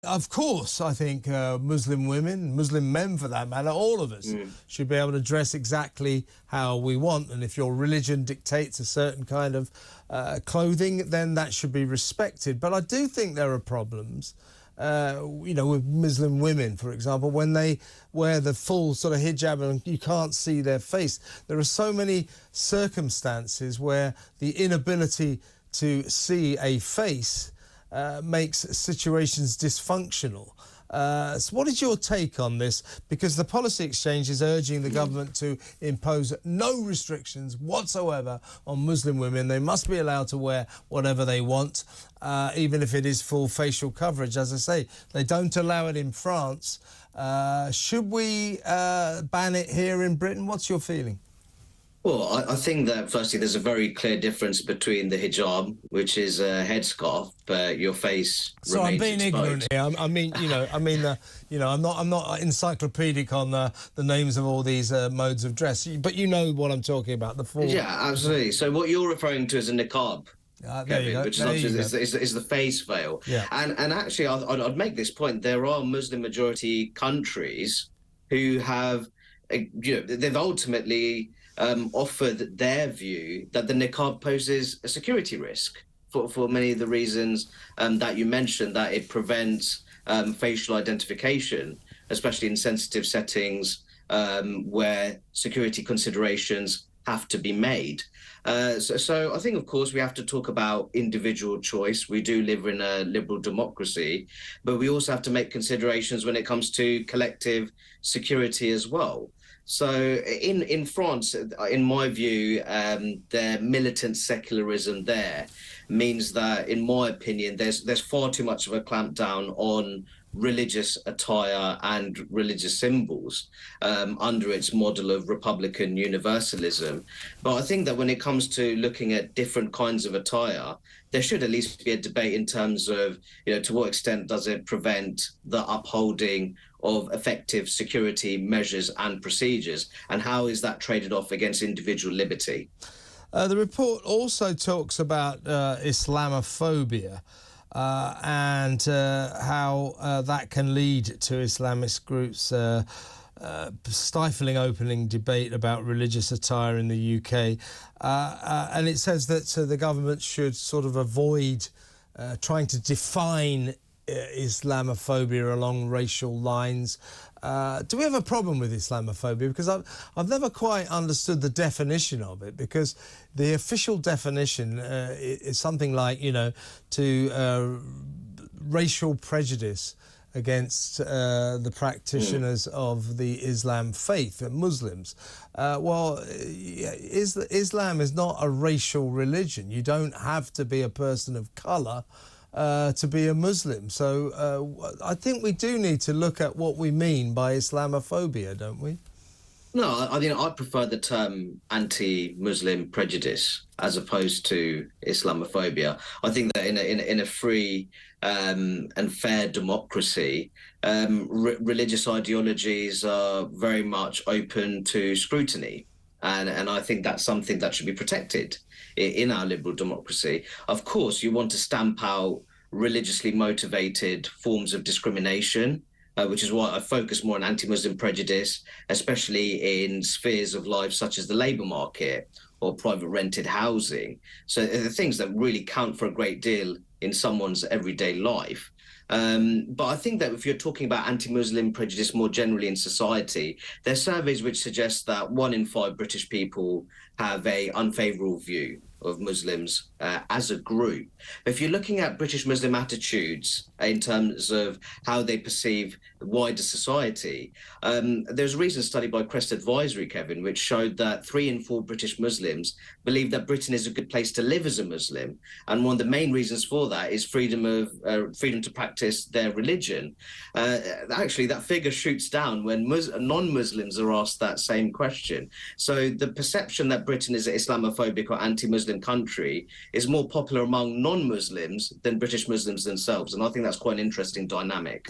Of course, I think Muslim women, Muslim men for that matter, all of us should be able to dress exactly how we want. And if your religion dictates a certain kind of clothing, then that should be respected. But I do think there are problems, with Muslim women, for example, when they wear the full sort of hijab and you can't see their face. There are so many circumstances where the inability to see a face makes situations dysfunctional. So what is your take on this? Because the Policy Exchange is urging the government to impose no restrictions whatsoever on Muslim women. They must be allowed to wear whatever they want, even if it is full facial coverage. As I say, they don't allow it in France. Should we ban it here in Britain? What's your feeling? Well, I think that firstly, there's a very clear difference between the hijab, which is a headscarf, but your face So remains I'm being exposed. ignorant here. I'm not encyclopedic on the names of all these modes of dress, but you know what I'm talking about. The full. Yeah, absolutely. So what you're referring to is a niqab, There you Kevin, go. which There you go. is the face veil. Yeah. And actually, I'd make this point. There are Muslim majority countries who have, they've ultimately offered their view that the niqab poses a security risk for many of the reasons that you mentioned, that it prevents facial identification, especially in sensitive settings where security considerations have to be made. So I think, of course, we have to talk about individual choice. We do live in a liberal democracy, but we also have to make considerations when it comes to collective security as well. So in France, in my view, their militant secularism there means that, in my opinion, there's far too much of a clampdown on religious attire and religious symbols under its model of Republican universalism. But I think that when it comes to looking at different kinds of attire, there should at least be a debate in terms of, to what extent does it prevent the upholding of effective security measures and procedures, and how is that traded off against individual liberty? The report also talks about Islamophobia and how that can lead to Islamist groups stifling opening debate about religious attire in the UK. And it says that the government should sort of avoid trying to define Islamophobia along racial lines. Do we have a problem with Islamophobia? Because I've never quite understood the definition of it, because the official definition is something like, to racial prejudice against the practitioners of the Islam faith, Muslims. Islam is not a racial religion. You don't have to be a person of colour to be a Muslim. So I think we do need to look at what we mean by Islamophobia, don't we? No, I prefer the term anti-Muslim prejudice as opposed to Islamophobia. I think that in a free and fair democracy, religious ideologies are very much open to scrutiny. And I think that's something that should be protected in our liberal democracy. Of course, you want to stamp out religiously motivated forms of discrimination, which is why I focus more on anti-Muslim prejudice, especially in spheres of life such as the labour market or private rented housing. So the things that really count for a great deal in someone's everyday life. But I think that if you're talking about anti-Muslim prejudice more generally in society, there's surveys which suggest that 1 in 5 British people have an unfavourable view of Muslims as a group. If you're looking at British Muslim attitudes in terms of how they perceive wider society, there's a recent study by Crest Advisory, Kevin, which showed that 3 in 4 British Muslims believe that Britain is a good place to live as a Muslim. And one of the main reasons for that is freedom to practice their religion. Actually, that figure shoots down when non-Muslims are asked that same question. So the perception that Britain is an Islamophobic or anti-Muslim country is more popular among non-Muslims than British Muslims themselves. And I think that's quite an interesting dynamic.